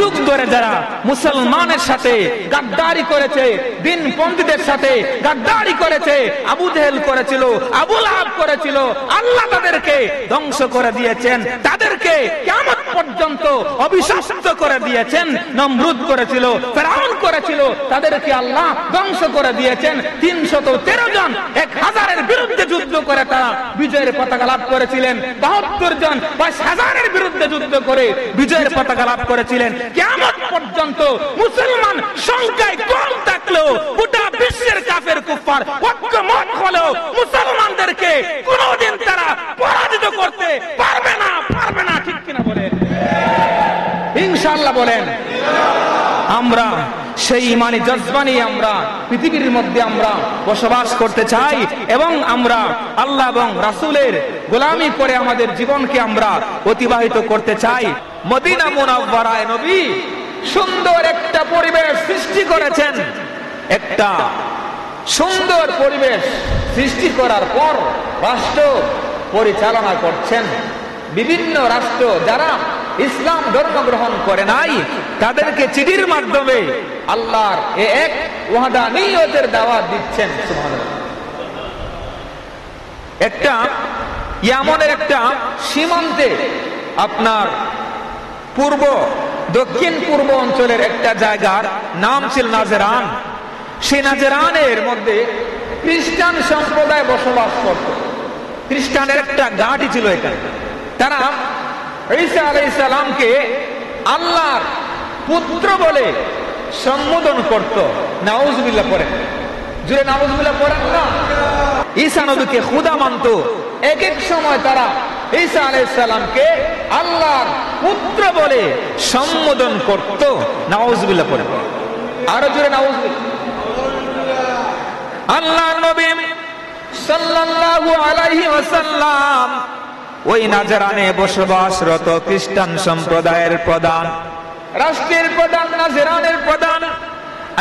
যুগ ধরে যারা মুসলমানের সাথে গাদ্দারি করেছে, দিনপন্থীদের সাথে গাদ্দারি করেছে, আবু জেহেল করেছিল, আবু লাহাব করেছিল, আল্লাহ তাদেরকে ধ্বংস করে দিয়েছেন। তাদেরকে কিয়ামত পর্যন্ত অভিশপ্ত করে দিয়েছেন। নমরুদ করেছিল, ফেরাউন করেছিল, তাদেরকে আল্লাহ ধ্বংস করে দিয়েছেন। 313 জন 1000-এর বিরুদ্ধে যুদ্ধ করে তারা বিজয়ের পতাকা লাভ করেছিলেন। 72 জন 5000-এর বিরুদ্ধে যুদ্ধ করে বিজয়ের পতাকা লাভ করেছিলেন। কিয়ামত পর্যন্ত মুসলমান সংখ্যায় কম থাকলেও গোটা বিশ্বের কাফের কুফার ঐক্যমত হলেও মুসলমানদেরকে কোনদিন তারা পরাজিত করতে পারবে না, পারবে না। ঠিক কিনা বলেন? ইনশাআল্লাহ বলেন। আমরা সেই ইমানি জজবা নিয়ে আমরা পৃথিবীর মধ্যে আমরা বসবাস করতে চাই এবং আমরা আল্লাহ এবং রাসূলের গোলামি করে আমাদের জীবনকে আমরা অতিবাহিত করতে চাই। মদিনা মুনাওয়ারায় নবী সুন্দর একটা পরিবেশ সৃষ্টি করেছেন। একটা সুন্দর পরিবেশ সৃষ্টি করার পর রাষ্ট্র পরিচালনা করছেন। বিভিন্ন রাষ্ট্র যারা ইসলাম ধর্ম গ্রহণ করে নাই তাদেরকে চিঠির মাধ্যমে আল্লাহর এক ওয়াহদানিয়তের দাওয়াত দিচ্ছেন। সুবহানাল্লাহ। একটা ইয়ামনের একটা সীমান্তে আপনার দক্ষিণ পূর্ব অঞ্চলের একটা জায়গার নাম ছিল নাজরান। সেই নাজরানের মধ্যে খ্রিস্টান সম্প্রদায় বসবাস করত। খ্রিস্টানের একটা ঘাঁটি ছিল এখানে। তারা ঈসা আলাইহিস সালামকে আল্লাহর পুত্র বলে সম্বোধন করত। নাউজুবিল্লাহ পড়েন, জুড়ে নাউজুবিল্লাহ পড়েন না। ঈসা নবীকে খোদা মানত। এক এক সময় তারা ঈসা আলাইহিস সালামকে আল্লাহর পুত্র বলে সম্বোধন করত। নাউজুবিল্লাহ পড়েন, আরো জুড়ে নাউজুবিল্লাহ। আল্লাহর নবী সাল্লাল্লাহু আলাইহি ওয়াসাল্লাম ওই নাজরানে বসবাসরত খ্রিস্টান সম্প্রদায়ের প্রধান, রাষ্ট্রের প্রধান, নাজরানের প্রধান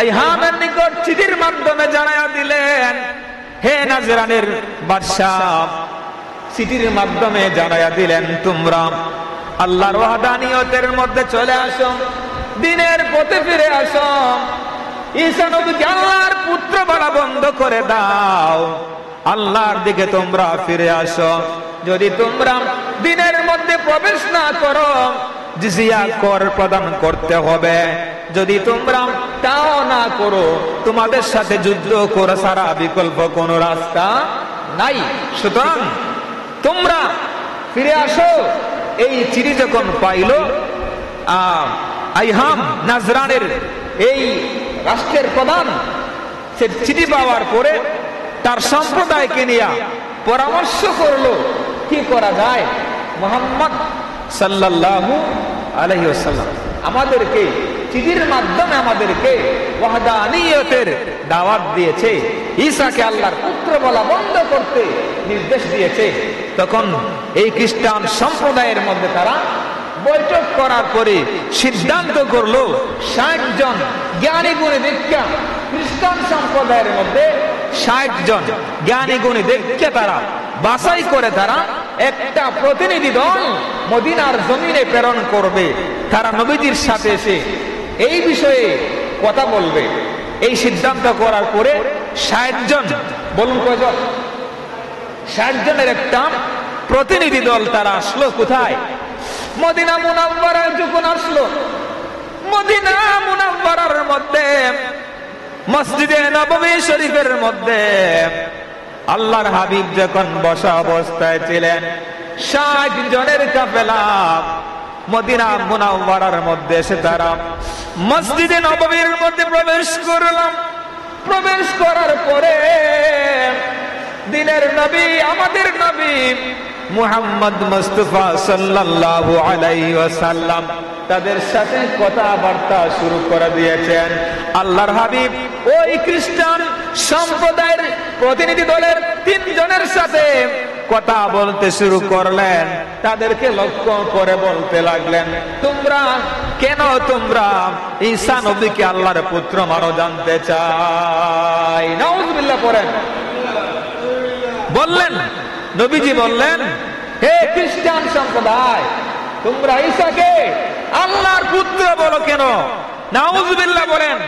আইহামের নিকট চিঠির মাধ্যমে জানায়া দিলেন, হে নাজরানের বাদশাহ, চিঠির মাধ্যমে জানায়া দিলেন তোমরা আল্লাহর ওয়াহদানিয়তের মধ্যে চলে আসো, দ্বীনের পথে ফিরে আসো, ঈসা নবীকে আল্লাহর পুত্র বলা বন্ধ করে দাও, আল্লাহর দিকে তোমরা ফিরে আসো। যদি তোমরা দ্বীনের মধ্যে প্রবেশ না করো জিজিয়া কর প্রদান করতে হবে। যদি তোমরা তাও না করো তোমাদের সাথে যুদ্ধ করা ছাড়া বিকল্প কোনো রাস্তা নাই। সুতরাং তোমরা ফিরে আসো। এই চিঠি যখন পাইল আইহাম নাজরানের এই রাষ্ট্রের প্রধান, সে চিঠি পাওয়ার পরে তার সম্প্রদায়কে নিয়ে পরামর্শ করলো কি করা যায়। মুহাম্মদ সাল্লাল্লাহু আলাইহি ওয়াসাল্লাম আমাদেরকে চিঠির মাধ্যমে আমাদেরকে ওয়াহদানিয়তের দাওয়াত দিয়েছে, ঈসাকে আল্লাহর পুত্র বলা বন্ধ করতে নির্দেশ দিয়েছে। তখন এই খ্রিস্টান সম্প্রদায়ের মধ্যে তারা বৈঠক করার পরে সিদ্ধান্ত করলো 60 জন জ্ঞানী গুণী দীক্ষা, খ্রিস্টান সম্প্রদায়ের মধ্যে 60 জন জ্ঞানী গুণী দীক্ষা তারা বাছাই করে তারা একটা প্রতিনিধি দল মদিনার জমিনে প্রেরণ করবে। তারা নবীজির সাথে এসে এই বিষয়ে কথা বলবে। এই সিদ্ধান্ত করার পরে 60 জন, বলুন কয়জন? 60 জনের একটা প্রতিনিধি দল তারা আসলো কোথায়? মদিনা মুনাওয়ারায়। যখন আসলো মদিনা মুনাওয়ারার মধ্যে মসজিদে নববী শরীফের মধ্যে আল্লাহর হাবিব যখন বসা অবস্থায় ছিলেন, 60 জনের কাফেলা মদিনা মুনাওয়ারার মধ্যে এসে তারা মসজিদে নববীর মধ্যে প্রবেশ করলাম। প্রবেশ করার পরে দিনের নবী, আমাদের নবী মুহাম্মদ মুস্তাফা সাল্লাল্লাহু আলাইহি ওয়াসাল্লাম তাদের সাথে কথাবার্তা শুরু করে দিয়েছেন। আল্লাহর হাবিব ওই খ্রিস্টান সম্প্রদায়ের প্রতিনিধি দলের 3 জনের সাথে কথা বলতে শুরু করলেন। তাদেরকে লক্ষ্য করে বলতে লাগলেন, তোমরা ঈসা নবীকে আল্লাহর পুত্র মানো জানতে চাই? নাউজুবিল্লাহ পড়েন। বললেন, নবীজি বললেন, হে খ্রিস্টান সম্প্রদায়, তোমরা ঈসাকে আল্লাহর পুত্র বলো কেন? নাউজুবিল্লাহ বলেন।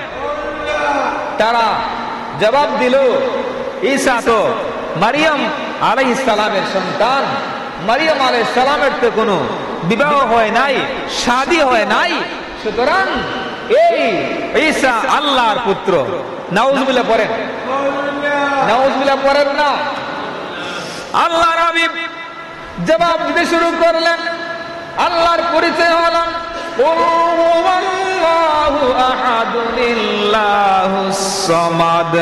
তারা জবাব দিল, ঈসা তো মারিয়াম আলাইহিস সালামের সন্তান, মারিয়াম আলাইহিস সালামের তো কোনো বিবাহ হয় নাই, শাদী হয় নাই, সুতরাং এই ঈসা আল্লাহর পুত্র। নাউজুবিল্লাহ পড়েন, নাউজুবিল্লাহ পড়েন না। আল্লাহর হাবিব জবাব দিতে শুরু করলেন, আল্লাহর পরিচয় হলো আল্লাহু আহাদুল্লাহুস সামাদ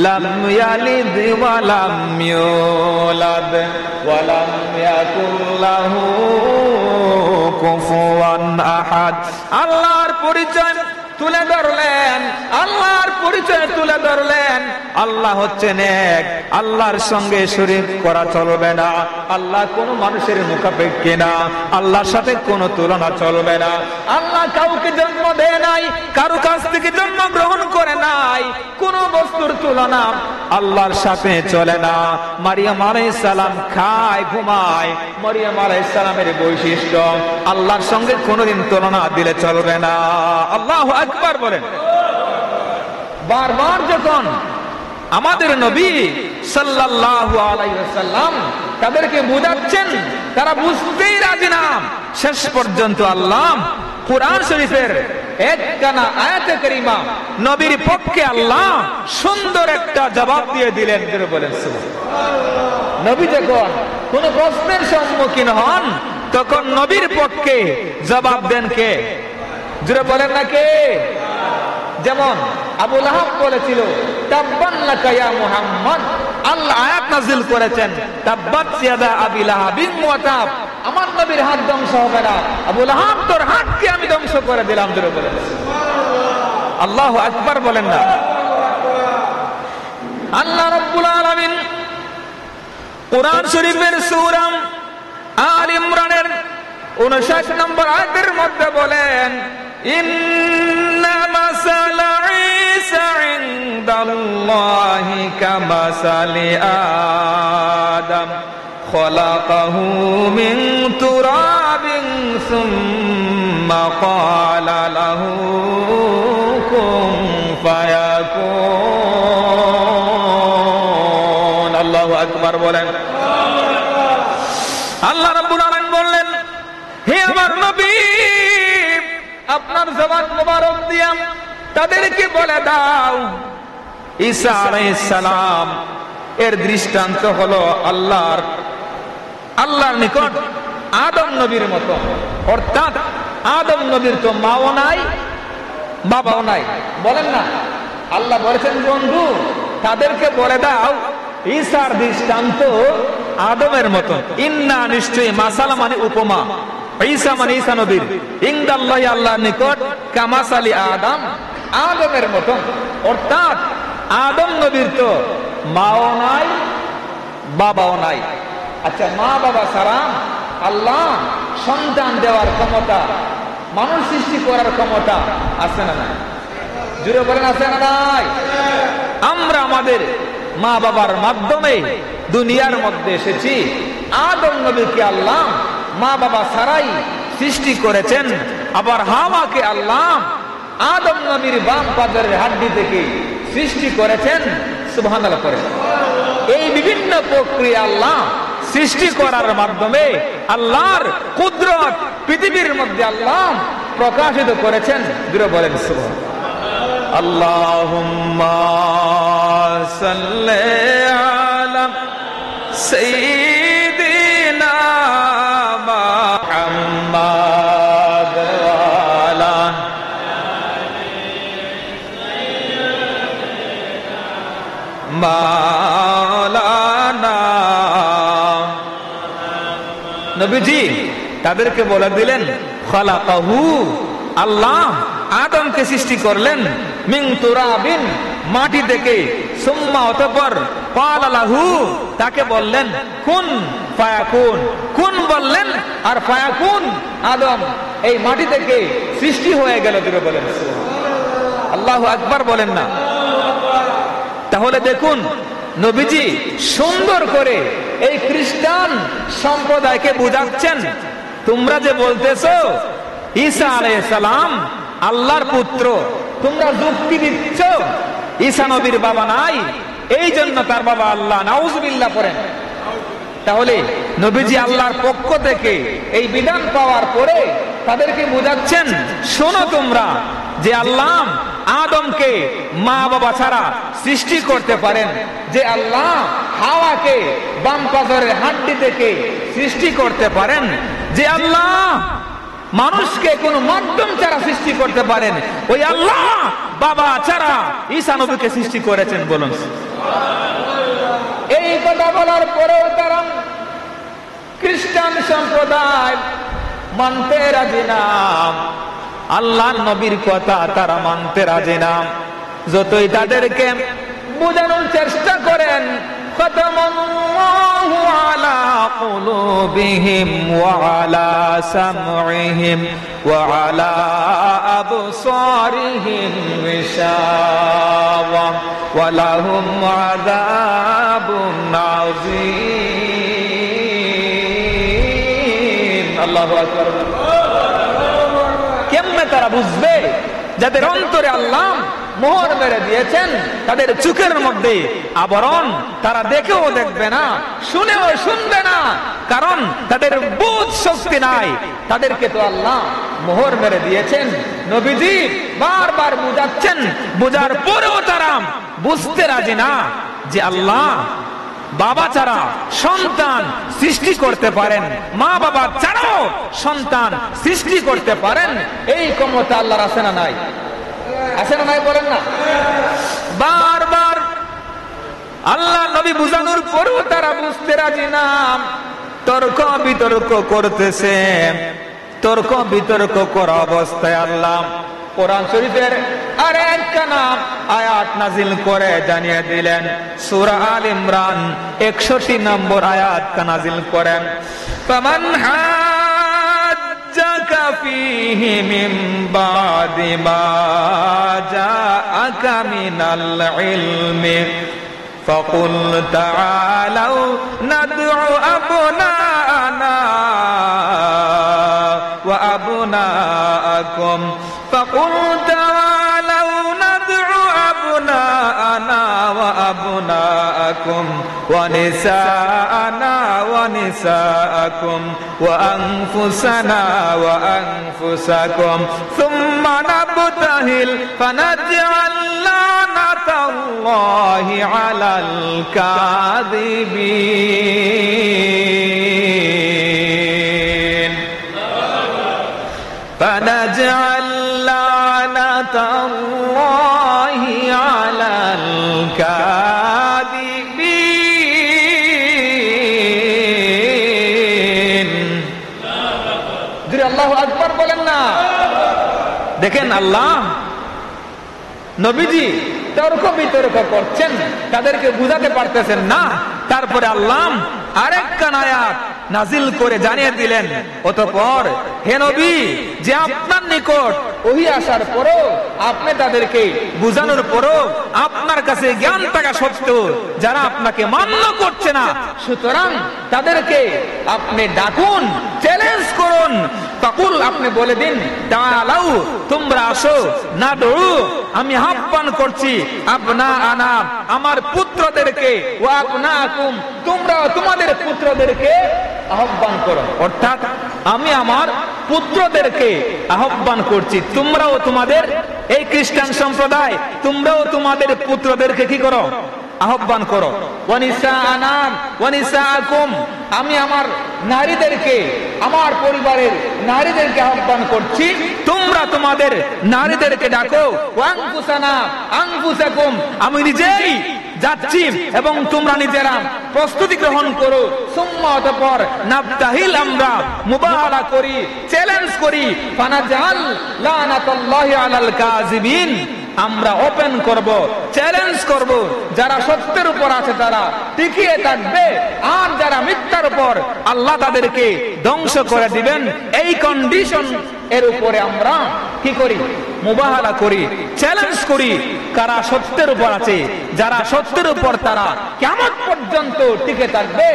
লাম ইয়ালিদ ওয়া লাম ইউলাদ ওয়া লাম ইয়াকুল লাহু কুফুয়ান আহাদ। আল্লাহর পরিচয় তুলে ধরলেন, আল্লাহর পরিচয় তুলে ধরলেন। আল্লাহ হচ্ছেন এক, আল্লাহর সঙ্গে শরীক করা চলবে না, আল্লাহ কোন মানুষের মুখাপেক্ষী না, আল্লাহর সাথে কোনো তুলনা চলবে না। আল্লাহ কাউকে জন্ম দেয় নাই, কারো কাছ থেকে জন্ম গ্রহণ করে নাই, কোন বস্তুর তুলনা আল্লাহর সাথে চলে না। মারিয়াম আলাইহিস সালাম খায় ঘুমায়, মারিয়াম আলাইহিস সালামের বৈশিষ্ট্য আল্লাহর সঙ্গে কোনোদিন তুলনা দিলে চলবে না। আল্লাহু আকবার বলেন। বারবার যখন আমাদের নবী সাল্লাল্লাহু আলাইহি ওয়াসাল্লাম তাদেরকে বুঝাচ্ছেন, তারা বুঝতেই রাজি না। শেষ পর্যন্ত আল্লাহ কুরআন শরীফের একখানা আয়াতে কারিমা নবীর পক্ষে আল্লাহ সুন্দর একটা জবাব দিয়ে দিলেন। বলেন সুবহানাল্লাহ। নবী যখন কোন প্রশ্নের সম্মুখীন হন তখন নবীর পক্ষে জবাব দেন কে? জোরে বলেন না কে? যেমন আবু লাহাব বলেছিল তাব্বান লাকা ইয়া মুহাম্মদ, আল্লাহ আয়াত নাযিল করেছেন তাব্বাত ইয়াদা আবি লাহাবিন ওয়া তাব, আমার নবীর হাত ধ্বংস হবে না, আবু লাহাব তোর হাতকে আমি ধ্বংস করে দিলাম। জোরে বলেন সুবহানাল্লাহ। আল্লাহু আকবার বলেন না। আল্লাহ রাব্বুল আলামিন কুরআন শরীফের সূরা আল ইমরানের 59 নম্বর আয়াতের মধ্যে বলেন, ইন্না মাসালা ঈসা ইনদাল্লাহি কামাসালি আদম খলাকাহু মিন তুরাবিন সুম্মা ক্বালা লাহু কুন ফায়াকুন। আল্লাহু আকবার বলেন। আল্লাহ রাব্বুল আলামিন বললেন, হে আমার নবী, আপনার জবান মোবারক দিয়া তাদেরকে বলে দাও ঈসা আলাইহিস সালাম এর দৃষ্টান্ত হলো আল্লাহর নিকট আদম নবীর মতো। অর্থাৎ আদম নবীর তো মাও নাই বাবাও নাই, বলেন না। আল্লাহ বলেছেন বন্ধু তাদেরকে বলে দাও ঈসার দৃষ্টান্ত আদমের মতো। ইন্না নিশ্চয়ই, মাসালা মানে উপমা, ঈসা মানে ঈসা নবীর, ইনদাল্লাহি আল্লাহর নিকট কামাসালি আদম আদমের মতো। অর্থাৎ আদম নবীর তো মাও নাই বাবাও নাই। আচ্ছা, মা বাবা ছাড়া আল্লাহ সন্তান দেওয়ার ক্ষমতা, মানুষ সৃষ্টি করার ক্ষমতা আছে না নাই? জুড়ে বলেন আছে না নাই? আমরা আমাদের মা বাবার মাধ্যমে দুনিয়ার মধ্যে এসেছি। আদম নবীকে আল্লাহ মা বাবা ছাড়াই সৃষ্টি করেছেন। আবার হাওয়াকে আল্লাহ আদম নবীর বাম পাদের হাড্ডি থেকে সৃষ্টি করেছেন। সুবহানাল্লাহ করে। এই বিভিন্ন প্রক্রিয়া আল্লাহ সৃষ্টি করার মাধ্যমে আল্লাহর কুদরত পৃথিবীর মধ্যে আল্লাহ প্রকাশিত করেছেন। জুড়ে বলেন সুবহানাল্লাহ। আল্লাহুম্মা সাল্লি আলা সাইয়্যিদিনা মুহাম্মাদ ওয়া আলা মাওলানা। নবীজি তাদেরকে বলে দিলেন, খালাকাহু, আল্লাহ আদমকে সৃষ্টি করলেন, মিন তুরাবিন, মাটি থেকে, সুম্মা, অতঃপর, ক্বালা লাহু, তাকে বললেন, কুন ফায়াকুন, কুন বললেন আর ফায়াকুন, আদম এই মাটি থেকে সৃষ্টি হয়ে গেল। জুড়ে বলেন আল্লাহু আকবার বলেন না। তাহলে দেখুন নবীজি সুন্দর করে এই খ্রিস্টান সম্প্রদায়কে বুঝাচ্ছেন, তোমরা যে বলতেছো ঈসা আলাইহিস সালাম আল্লাহর পুত্র, তোমরা যুক্তি দিচ্ছ ঈসা নবীর বাবা নাই, এই জন্য তার বাবা আল্লাহ, নাউজুবিল্লাহ পড়েন। তাহলে নবীজি আল্লাহর পক্ষ থেকে এই বিধান পাওয়ার পরে তাদেরকে বোঝাচ্ছেন, শোনো তোমরা যে আল্লাহ আদমকে মা বাবা ছাড়া সৃষ্টি করতে পারেন, যে আল্লাহ হাওয়াকে বাম পাজরের হাড্ডি থেকে সৃষ্টি করতে পারেন, যে আল্লাহ মানুষকে কোন মাধ্যম ছাড়া সৃষ্টি করতে পারেন, ওই আল্লাহ বাবা ছাড়া ঈসা নবীকে সৃষ্টি করেছেন। বলুন। এই কথা বলার পরেও তারা খ্রিস্টান সম্প্রদায় মানতে রাজি না, আল্লাহর নবীর কথা তারা মানতে রাজি না। যতই তাদেরকে বোঝানোর চেষ্টা করেন, খতামাল্লাহু আলা কুলুবিহিম ওয়া আলা সামঈহিম ওয়া আলা আবসারিহিম গিশাওয়া ওয়া লাহুম আযাবুন আযীম। আল্লাহু আকবার। কেমনে তারা বুঝবে যাদের অন্তরে আল্লাহ মোহর মেরে দিয়েছেন, তাদের চোখের মধ্যে আবরণ, তারা দেখেও দেখবে না, শুনেও শুনবে না, কারণ তাদের বুঝ শক্তি নাই। তাদেরকে তো আল্লাহ মোহর মেরে দিয়েছেন। নবীজি বারবার বুঝাচ্ছেন, বুঝার পরেও তারা বুঝতে রাজি না যে আল্লাহ বাবা ছাড়া সন্তান সৃষ্টি করতে পারেন, মা বাবা ছাড়াও সন্তান সৃষ্টি করতে পারেন। এই ক্ষমতা আল্লাহর আছে না নাই? আছে না নাই বলেন না? বারবার আল্লাহ নবী বুঝানোর পরেও তারা বুঝতে রাজি না। তর্ক বিতর্ক করতেছে। তর্ক বিতর্ক করা অবস্থায় আল্লাহ কোরআন শরীফের আরেকখানা আয়াত নাজিল করে জানিয়ে দিলেন। সূরা আল ইমরান 61 নম্বর আয়াত নাজিল করেন, ফামান হাজ্জাকা ফীহি মিন বাদি মা জাআকা মিনাল ইলমি ফাকুল তাআলাউ নাদউ আবনাআনা ওয়া আবনাআকুম فقل تعالوا ندعو أبناءنا وأبناءكم ونساءنا ونساءكم وأنفسنا وأنفسكم ثم نبتهل فنجعل لعنة الله على الكاذبين فنجعل لعنة الله على الكاذبين। আল্লাহু আকবার বলেন না? দেখেন আল্লাহ নবীজি তর্ক বিতর্ক করছেন, তাদেরকে বুঝাতে পারতেছেন না। তারপরে আল্লাহ আরেকখান আয়াত নাজিল করে জানিয়ে দিলেন, অতঃপর হে নবী, যে আপনার নিকট ওহী আসার পরও আপনি তাদেরকে বুঝানোর পরও আপনার কাছে জ্ঞান থাকা সত্ত্বেও যারা আপনাকে মান্য করছে না, সুতরাং তাদেরকে আপনি ডাকুন, চ্যালেঞ্জ করুন। তাকুল, আপনি বলে দিন, তাআলাউ, তোমরা আসো, নাদউ, আমি আহ্বান করছি, আপনা আনা, আমার পুত্রদেরকে, ওয়া আপনাকুম, তোমরা তোমাদের পুত্রদেরকে আহ্বান করো। অর্থাৎ আমি আমার পুত্রদেরকে আহ্বান করছি, তোমরাও তোমাদের, এই খ্রিস্টান সম্প্রদায়, তোমরাও তোমাদের পুত্রদেরকে কি করো? আহ্বান করো। ওয়ানিসাআনা ওয়ানিসাআকুম, আমি আমার নারীদেরকে, আমার পরিবারের নারীদেরকে আহ্বান করছি, তোমরা তোমাদের নারীদেরকে ডাকো। ওয়ানফুসানা আনফুসাকুম, আমি নিজেই যাচ্ছি এবং তোমরা নিজেরা প্রস্তুতি গ্রহণ করো। সুম্মা, অতঃপর নাবতাহিল, আমরা মুবাহালা করি, চ্যালেঞ্জ করি। ফানাজাল লানাতুল্লাহি আলাল কাযিবিন, আমরা ওপেন করব, চ্যালেঞ্জ করব, যারা সত্যের উপর আছে তারা টিকিয়ে থাকবে, আর যারা মিথ্যার উপর আল্লাহ তাদেরকে ধ্বংস করে দিবেন। এই কন্ডিশন এর উপরে আমরা কি করি? মুবাহালা করি, চ্যালেঞ্জ করি। কারা সত্যের উপর আছে, যারা সত্যের উপর তারা কিয়ামত পর্যন্ত টিকে থাকবে,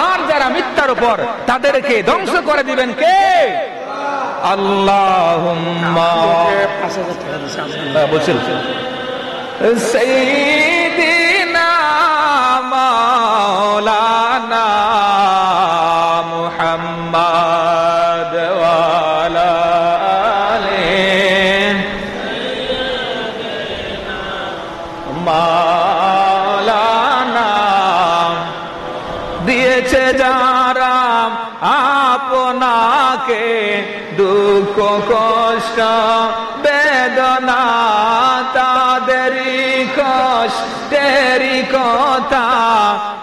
আর যারা মিথ্যার উপর তাদেরকে ধ্বংস করে দিবেন কে? আল্লাহুম্মা বলছিল সাইয়্যিদিনা মাওলানা মুহাম্মদ ওয়া আলা আলিহি মাওলানা দিয়েছে যারা আপনাকে দুঃখ কষ্ট বেদনা তাদেরই কষ্টেরই কথা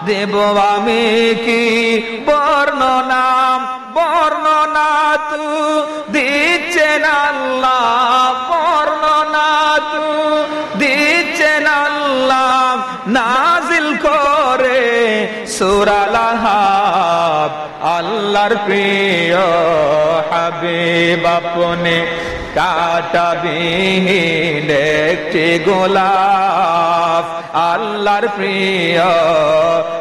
দেব আমি কি বর্ণনা বর্ণনা তু দিচ্ছেন আল্লাহ বর্ণনা তু দিচ্ছেন আল্লাহ নাজিল করে সূরা লাহাব আল্লাহর প্রিয় হাবিব আপনি কাঁটাবিহীন একটি গোলাপ আল্লাহর প্রিয়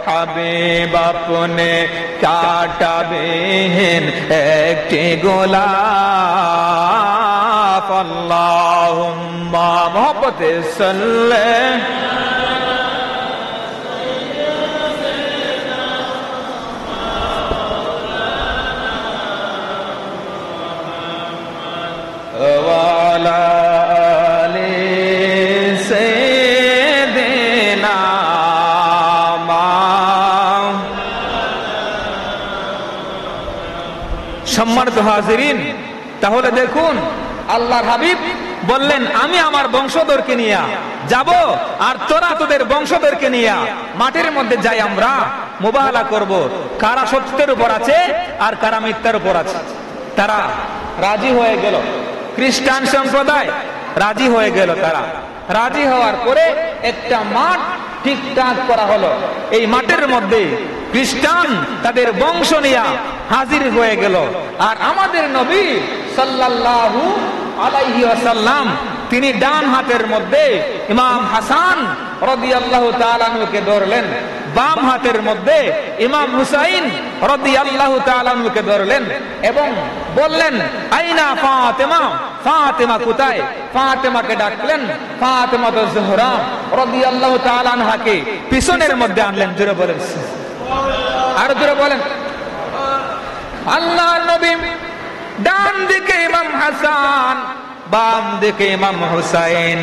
হাবিব আপনি কাঁটাবিহীন একটি গোলাপ আল্লাহুম্মা মোহব্বতে সাল্লি ওয়ালা আলি সাইয়্যিদিনা সম্মানিত হাজিরিন, তাহলে দেখুন আল্লাহর হাবিব বললেন আমি আমার বংশধরকে নিয়ে যাব আর তোরা তোদের বংশধরকে নিয়ে মাটির মধ্যে যাই আমরা মুবাহালা করব কারা সত্যের উপর আছে আর কারা মিথ্যার উপর আছে। তারা রাজি হয়ে গেল, খ্রিস্টান সম্প্রদায় রাজি হয়ে গেল। তারা রাজি হওয়ার পরে একটা মাঠ ঠিকঠাক করা হলো। এই মাঠের মধ্যে খ্রিস্টান তাদের বংশ নিয়ে হাজির হয়ে গেল। আর আমাদের নবী সাল্লাল্লাহু আলাইহি ওয়াসাল্লাম তিনি ডান হাতের মধ্যে ইমাম হাসান রাদিয়াল্লাহু তাআলা আনহুকে ধরলেন, বাম হাতের মধ্যে ইমাম হুসাইন রাদিয়াল্লাহু তাআলা আনহুকে ধরলেন এবং বললেন আইনা ফাতেমা, ফাতেমা কোথায়? ফাতেমাকে ডাকলেন। ফাতেমা তো জোহরা রাদিয়াল্লাহু তাআলা আনহাকে পিছনের মধ্যে আনলেন। জোরে বলেন, আর জোরে বলেন। আল্লাহর নবী ডান দিকে ইমাম হাসান, বাম দিকে ইমাম হুসাইন,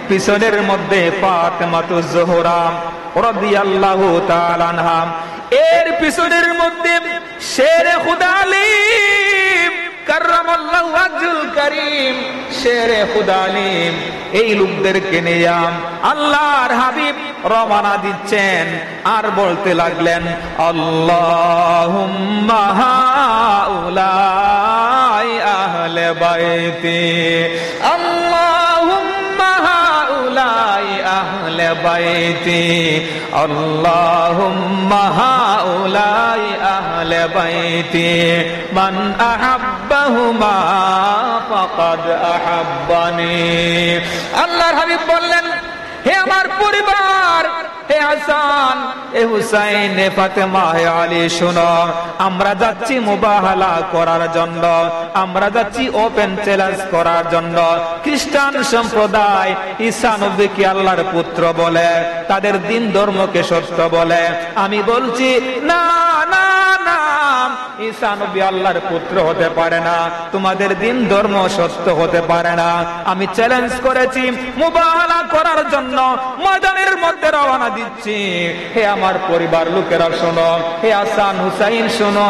পিছনের মধ্যে ফাতেমা তো জোহরা রাদিয়াল্লাহু তাআলা আনহা, এর পিছনের মধ্যে শেরে খুদা আলিম কাররামাল্লাহু ওয়াজহুল কারীম, শেরে খুদা আলিম। এই লোকদেরকে নিয়ে আল্লাহর হাবিব রওনা দিচ্ছেন আর বলতে লাগলেন আল্লাহুম্মা হাউলাই আহলে বাইতি, আল্লাহুম্মা হাউলাই আহলে বাইতি, আল্লাহুম্মা হাউলাই আহলে বাইতি, মান আহাব্বাহুমা ফাকাদ আহাব্বানি। আল্লাহর হাবিব বললেন হে আমার পরিবার, হে হাসান, হে হুসাইন, হে ফাতেমা, হে আলী, শোনো, আমরা যাচ্ছি মুবাহালা করার জন্য, আমরা যাচ্ছি ওপেন চ্যালেঞ্জ করার জন্য। খ্রিস্টান সম্প্রদায় ঈসা নবীকে আল্লাহর পুত্র বলে, তাদের দিন ধর্মকে সত্য বলে। আমি বলছি না না না, ঈসা নবী আল্লাহর পুত্র হতে পারে না, তোমাদের দিন ধর্ম সত্য হতে পারে না। আমি চ্যালেঞ্জ করেছি মুবাহালা করার জন্য ময়দানের মধ্যে রওনা দিচ্ছি। হে আমার পরিবার লোকেরা শোনো, হে হাসান হুসাইন শোনো,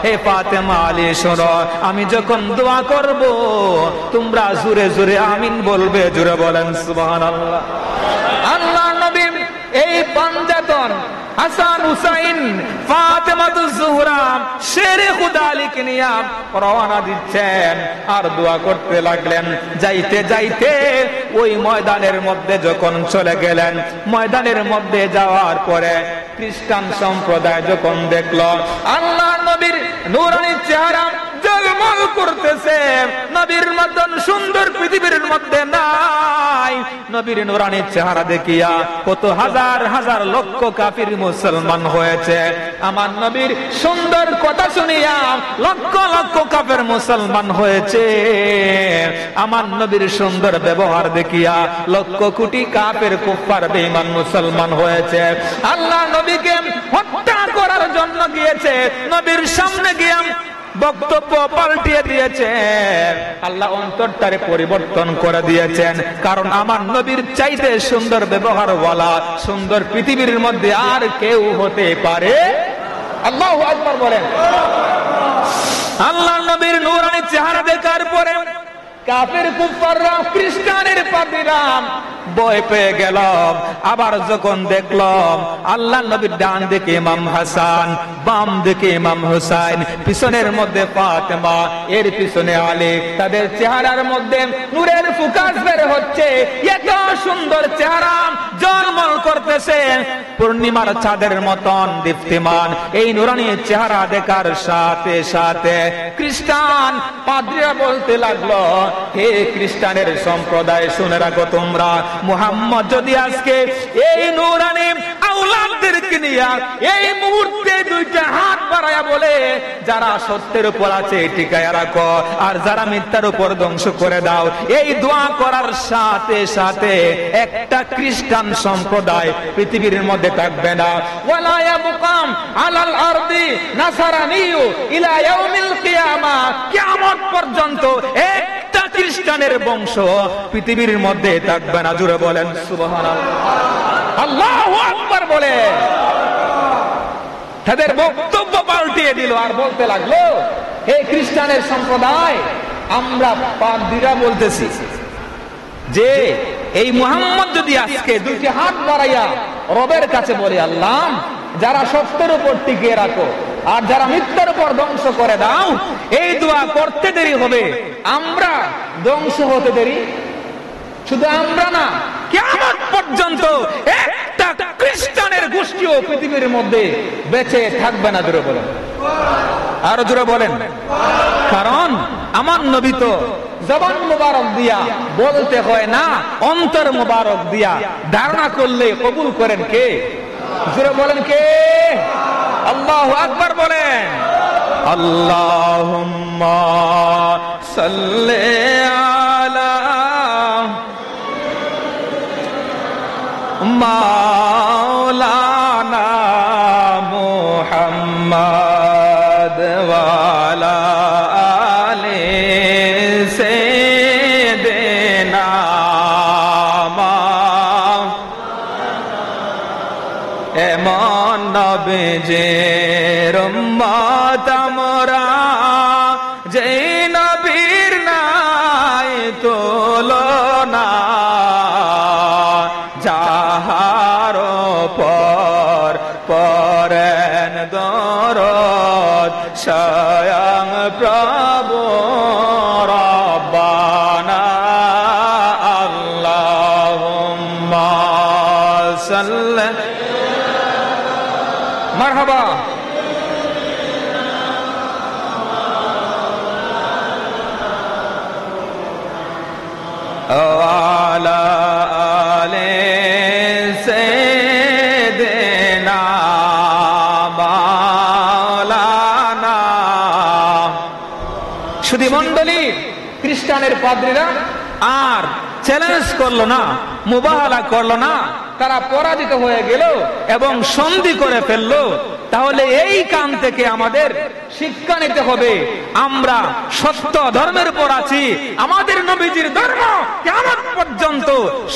হে ফাতেমা আলী শোনো, আমি যখন দোয়া করব তোমরা জোরে জোরে আমিন বলবে। জোরে বলেন সুবহানাল্লাহ। আল্লাহর নবী এই পাঞ্জাতন হাসান হুসাইন ফাতেমাতুজ জোহরা শেরে খুদা আলীকে নিয়ে রওনা দিচ্ছেন আর দোয়া করতে লাগলেন। যাইতে যাইতে ওই ময়দানের মধ্যে যখন চলে গেলেন, ময়দানের মধ্যে যাওয়ার পরে খ্রিস্টান সম্প্রদায় যখন দেখলো আল্লাহর নবীর নূরানী চেহারা জলমল করতেছে, নবীর মতন সুন্দর পৃথিবীর মধ্যে নাই, ভাই, নবীর নূরানি চেহারা দেখিয়া কত হাজার হাজার লক্ষ কাফির মুসলমান হয়েছে। আমার নবীর সুন্দর কথা শুনিয়া লক্ষ লক্ষ কাফের মুসলমান হয়েছে। আমার নবীর সুন্দর ব্যবহার দেখিয়া লক্ষ কোটি কাফের কুফার বেঈমান মুসলমান হয়েছে। আল্লাহ নবীকে হত্যা করার জন্য গিয়েছে, নবীর সামনে গিয়ে বক্তব্য পাল্টিয়ে দিয়েছে। আল্লাহ অন্তরটারে পরিবর্তন করে দিয়েছেন, কারণ আমার নবীর চাইতে সুন্দর ব্যবহারওয়ালা সুন্দর পৃথিবীর মধ্যে আর কেউ হতে পারে। আল্লাহু আকবার বলেন। আল্লাহ নবীর নূরানি চেহারা দেখার পরে কাফের কুফাররা, খ্রিস্টানের পাপীরা ভয় পেয়ে গেল। আবার যখন দেখলাম আল্লাহ নবীর ডান দিকে ইমাম হাসান, বাম দিকে ইমাম হুসাইন, পিছনের মধ্যে ফাতেমা, এর পিছনে আলী, তাদের চেহারার মধ্যে নূরের ফোকাস বের হচ্ছে। এত সুন্দর চেহারা ঝলমল করতেছে, পূর্ণিমার চাঁদের মতন দীপ্তিমান। এই নূরানি চেহারা দেখার সাথে সাথে খ্রিস্টান পাদ্রীরা বলতে লাগলো, হে খ্রিস্টানের সম্প্রদায়, শুনে রাখো তোমরা, মুহাম্মদ যদি আজকে এই নূরানি আওলাদদেরকে নিয়ে এই মুহূর্তে দুইটা হাত বাড়ায়া বলে, যারা সত্যের উপর আছে টিকায়া রাখো, আর যারা মিথ্যার উপর ধ্বংস করে দাও, এই দোয়া করার সাথে সাথে একটা খ্রিস্টান সম্প্রদায় পৃথিবীর মধ্যে থাকবে না। ওয়ালা ইয়াবকাম আলাল আরদি নাসারানিয়ু ইলা ইয়াউমিল কিয়ামা, কিয়ামত পর্যন্ত একটা খ্রিস্টানের বংশ পৃথিবীর মধ্যে থাকবে না। জুড়ে বলেন সুবহানাল্লাহ, আল্লাহু আকবার বলে। তাদের বক্তব্য পাল্টিয়ে দিল আর বলতে লাগলো, হে খ্রিস্টানের সম্প্রদায়, আমরা পাদ্রীরা বলতেছি যে এই মুহাম্মদ যদি আজকে দুইটি হাত বাড়াইয়া রবের কাছে বলে, আল্লাহ যারা সত্যের উপর টিকিয়ে রাখো আর যারা মিথ্যার উপর ধ্বংস করে দাও, এই দোয়া করতে দেরি হবে, আমরা ধ্বংস হতে দেরি। শুধু আমরা না, কিয়ামত পর্যন্ত একটা খ্রিস্টানের গোষ্ঠীও পৃথিবীর মধ্যে বেঁচে থাকবে না। জোরে বলেন, আরো জোরে বলেন। কারণ আমার নবী তো জবান মুবারক দিয়া বলতে হয় না, অন্তর মুবারক দিয়া ধারণা করলে কবুল করেন কে? জোরে বলেন কে? আল্লাহু আকবার বলেন। আল্লাহুম্মা সাল্লি আলা মাওলানা মুহাম্মদ ওয়া আলা আলি সাইয়্যিদিনা। এমন নবীর উম্মত আমরা, যেই নবীর নাই তুলনা, যাহার পর পরেন দরদ স্বয়ং প্রভু রব্বানা। আল্লাহুম্মা সাল্লি মারহাবা। ওয়ালা আলে সাইয়্যিদিনা মাওলানা। শুধু মণ্ডলী, খ্রিস্টানের পাদ্রীরা আর চ্যালেঞ্জ করলো না, মুবাহালা করলো না, তারা পরাজিত হয়ে গেল এবং সন্ধি করে ফেললো। তাহলে এই কান থেকে আমাদের শিক্ষা নিতে হবে, আমরা সত্য ধর্মের উপর আছি। আমাদের নবীজির ধর্ম কিয়ামত পর্যন্ত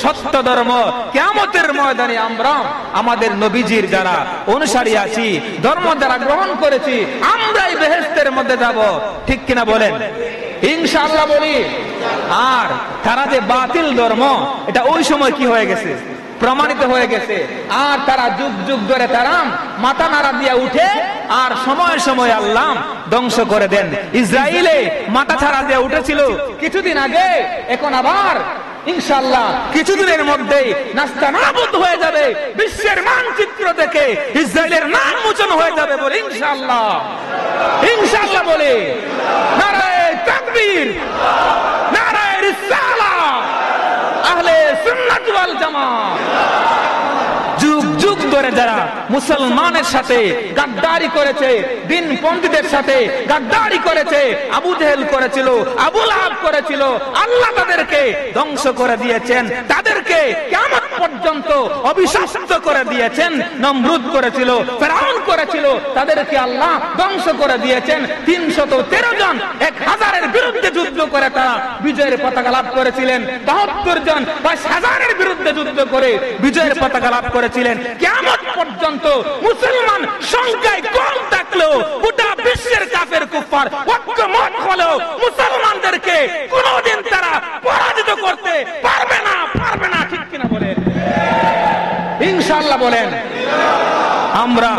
সত্য ধর্ম। কিয়ামতের ময়দানে আমরা আমাদের নবীজির যারা অনুসারী আছি, ধর্ম যারা গ্রহণ করেছি, আমরাই বেহেশতের মধ্যে যাব। ঠিক কিনা বলেন? ইনশাআল্লাহ বলি। আর তারা যে বাতিল ধর্ম, এটা ওই সময় কি হয়ে গেছে? প্রমাণিত হয়ে গেছে। আর তারা যুগ যুগ ধরে তারা মাথা নাড়া দিয়ে উঠে আর সময় সময় আল্লাহ ধ্বংস করে দেন। ইসরায়েলে মাথা ছাড়া দিয়ে উঠেছিল কিছুদিন আগে, এখন আবার ইনশাআল্লাহ কিছুদিনের মধ্যেই নাস্তানাবুদ হয়ে যাবে। বিশ্বের মানচিত্র থেকে ইসরায়েলের নাম মোচন হয়ে যাবে বলে ইনশাআল্লাহ, ইনশাআল্লাহ বলে। নারায়ে তাকবীর, নারায়ে রিসালাহ, আহলে সুন্নাত ওয়াল জামাত। যুগ যুগ ধরে যারা মুসলমানের সাথে গাদ্দারি করেছে, দিনপন্থীদের সাথে গাদ্দারি করেছে, আবু জেহেল করেছিল, আবু লাহাব করেছিল, আল্লাহ তাদেরকে ধ্বংস করে দিয়েছেন, তাদেরকে কিয়ামত পর্যন্ত অভিশপ্ত করে দিয়েছেন। নমরুদ করেছিল, ফিরআউন করেছিল, তাদেরকে আল্লাহ ধ্বংস করে দিয়েছেন। 313 জন 1000-এর বিরুদ্ধে যুদ্ধ করে তারা বিজয়ের পতাকা লাভ করেছিলেন। 72 জন 50,000-এর বিরুদ্ধে যুদ্ধ করে বিজয়ের পতাকা লাভ করেছিলেন। কিয়ামত পর্যন্ত মুসলমান সংখ্যায় কম থাকলেও গোটা বিশ্বের কাফের কুফার ঐক্যমত হলেও মুসলমানদেরকে কোনদিন তারা পরাজিত করতে পারবে না, পারবে না। ঠিক কিনা বলেন? ইনশাআল্লাহ বলেন। আমরা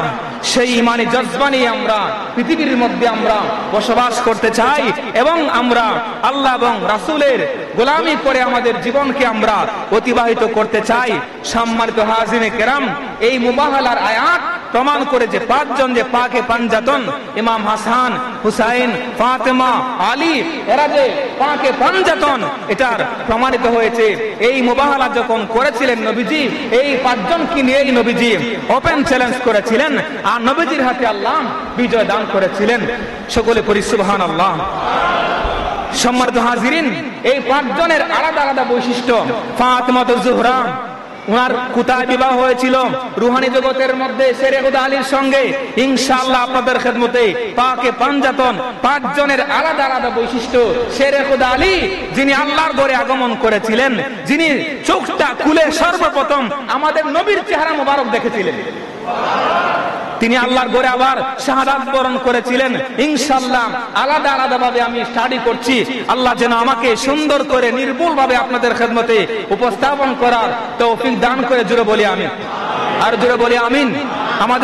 সেই ইমানি জজবা নিয়ে আমরা পৃথিবীর মধ্যে আমরা বসবাস করতে চাই এবং আমরা আল্লাহ এবং রাসূলের গোলামি করে আমাদের জীবনকে আমরা অতিবাহিত করতে চাই। সম্মানিত হাজিরিনে কেরাম, এই মুবাহালার আয়াত প্রমাণ করে যে 5 জন যে পাকে পাঞ্জাতন, ইমাম হাসান, হুসাইন, ফাতেমা, আলী, এরা যে পাকে পাঞ্জাতন, এটার প্রমাণিত হয়েছে। এই মুবাহালা যখন করেছিলেন নবীজি, এই 5 জনকে নিয়ে নবীজি ওপেন চ্যালেঞ্জ করেছিলেন আর নবীজির হাতে আল্লাহ বিজয় দান করেছিলেন। সকলে পড়ি সুবহানাল্লাহ। সম্মানিত হাজিরিন, এই 5 জনের আলাদা আলাদা বৈশিষ্ট্য। ফাতেমা জোহরা, ওনার কোথায় বিবাহ হয়েছিল? রুহানি জগতের মধ্যে শেরে খুদা আলীর সঙ্গে। ইনশাআল্লাহ আপনাদের খেদমতে পাকে পাঞ্জাতন 5 জনের আলাদা আলাদা বৈশিষ্ট্য। শেরে খুদা আলী, যিনি আল্লাহর ঘরে আগমন করেছিলেন, যিনি চোখটা খুলে সর্বপ্রথম আমাদের নবীর চেহারা মোবারক দেখেছিলেন, তিনি আল্লাহর ঘরে আবার শাহাদাত বরণ করেছিলেন। ইনশাআল্লাহ আলাদা আলাদা ভাবে আমি স্টাডি করছি। আল্লাহ যেন আমাকে সুন্দর করে নির্ভুল ভাবে আপনাদের খেদমতে উপস্থাপন করার তৌফিক দান করে। জোরে বলি আমিন, আর জোরে বলি আমিন। আমাদের